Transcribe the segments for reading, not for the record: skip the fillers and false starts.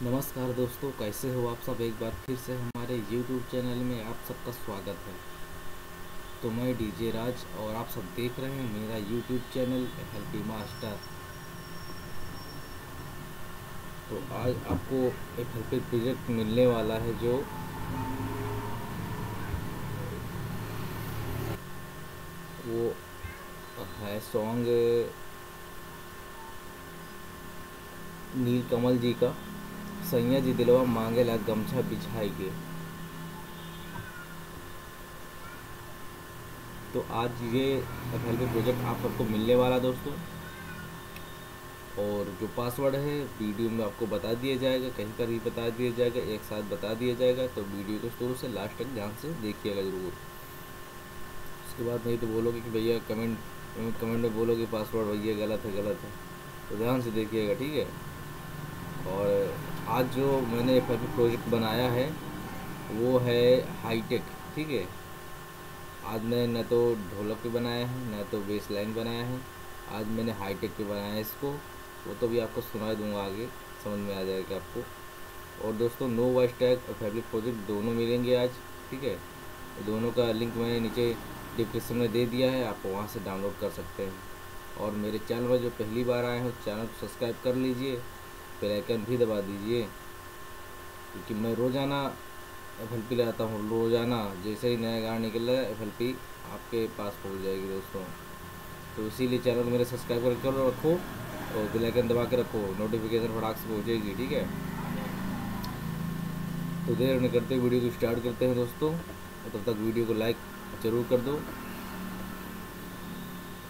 नमस्कार दोस्तों, कैसे हो आप सब। एक बार फिर से हमारे YouTube चैनल में आप सबका स्वागत है। तो मैं डीजे राज और आप सब देख रहे हैं मेरा YouTube चैनल FLP मास्टर। तो आज आपको FLP प्रोजेक्ट मिलने वाला है जो वो है सॉन्ग नीलकमल जी का सैया जी दिलवा मांगेला गमछा बिछाई के। तो आज ये FLP प्रोजेक्ट आप सबको मिलने वाला दोस्तों, और जो पासवर्ड है वीडियो में आपको बता दिया जाएगा, कहीं पर भी बता दिया जाएगा, एक साथ बता दिया जाएगा। तो वीडियो को शुरू से लास्ट तक ध्यान से देखिएगा ज़रूर। उसके बाद नहीं तो बोलोगे कि भैया कमेंट में बोलोगे पासवर्ड भैया गलत है, तो ध्यान से देखिएगा, ठीक है। और आज जो मैंने FLP प्रोजेक्ट बनाया है वो है हाईटेक, ठीक है। आज मैंने न तो ढोलक पे बनाया है न तो बेस लाइन बनाया है, आज मैंने हाईटेक पे बनाया है इसको। वो तो भी आपको सुना दूंगा, आगे समझ में आ जाएगा आपको। और दोस्तों no voice tag FLP project दोनों मिलेंगे आज, ठीक है। दोनों का लिंक मैंने नीचे डिस्क्रिप्शन में दे दिया है, आप वहाँ से डाउनलोड कर सकते हैं। और मेरे चैनल में जो पहली बार आए हैं उस चैनल को सब्सक्राइब कर लीजिए, बेल आइकन भी दबा दीजिए, क्योंकि मैं रोज़ाना FLP लाता हूँ। रोज़ाना जैसे ही नया गाना निकल रहा है FLP आपके पास पहुँच जाएगी दोस्तों। तो इसीलिए चैनल को मेरे सब्सक्राइब कर रखो और बेल आइकन दबा के रखो, नोटिफिकेशन फटाक से पहुँचेगी, ठीक है। तो देर न करते वीडियो को स्टार्ट करते हैं दोस्तों, और तब तक वीडियो को लाइक ज़रूर कर दो।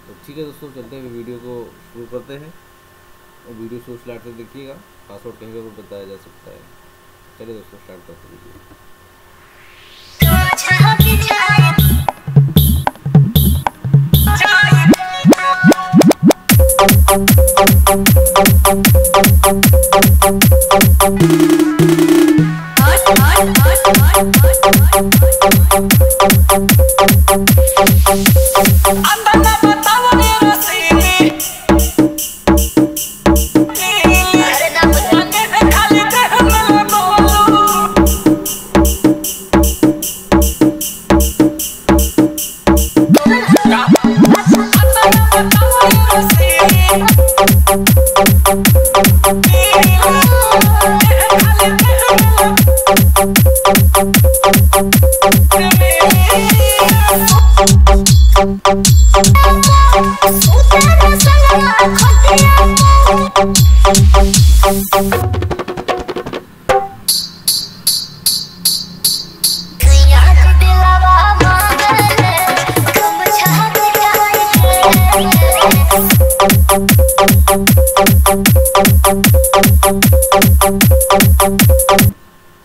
तो ठीक है दोस्तों, चलते हुए वीडियो को शुरू करते हैं। और वीडियो शुरू स्टार्ट से देखिएगा, पासवर्ड कहीं पर बताया जा सकता है। चलिए दोस्तों स्टार्ट करते हैं वीडियो।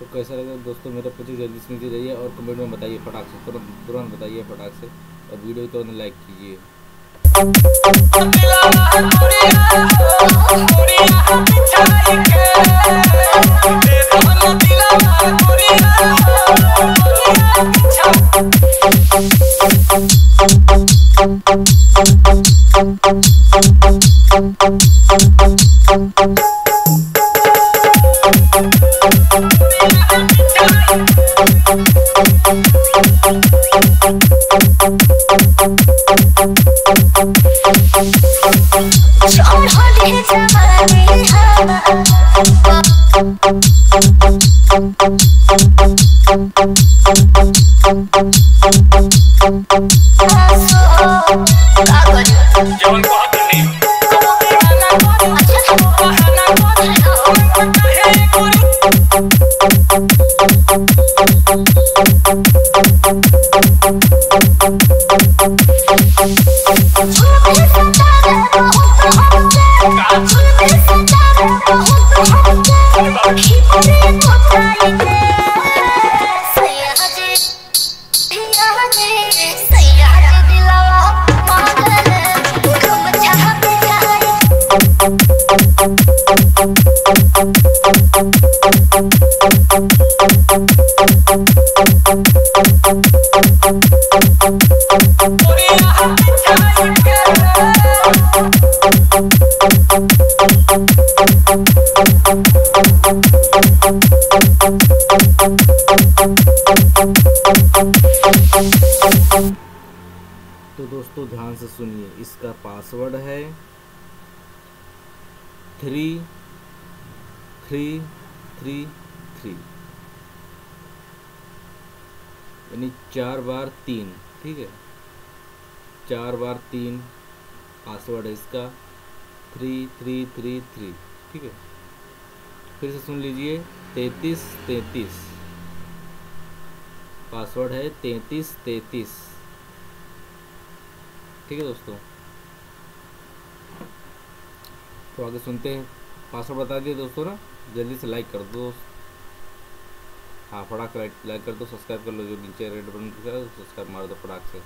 तो कैसा लगा दोस्तों मेरा प्रोजेक्ट, जल्दी से नीचे जाइए और कमेंट में बताइए फटाक से, तुरंत बताइए फटाक से, और वीडियो को तुरंत लाइक कीजिए। Oh, से सुनिए, इसका पासवर्ड है 3333, यानी 4 बार 3, ठीक है, 4 बार 3 पासवर्ड है इसका 3333, ठीक है। फिर से सुन लीजिए, 3333 पासवर्ड है 3333, ठीक है दोस्तों। तो आगे सुनते हैं। पासवर्ड बता दिए दोस्तों ना, जल्दी से लाइक कर दो। हाँ, फटाक लाइक कर दो, सब्सक्राइब कर लो, जो नीचे रेड बटन दिख रहा है सब्सक्राइब मार दो फटाक से।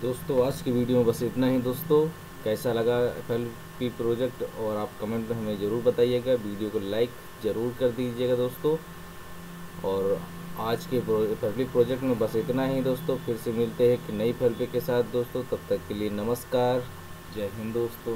दोस्तों आज की वीडियो में बस इतना ही दोस्तों। कैसा लगा FLP प्रोजेक्ट और आप कमेंट में हमें ज़रूर बताइएगा। वीडियो को लाइक ज़रूर कर दीजिएगा दोस्तों। और आज के FLP प्रोजेक्ट में बस इतना ही दोस्तों। फिर से मिलते हैं एक नई FLP के साथ दोस्तों। तब तक के लिए नमस्कार, जय हिंद दोस्तों।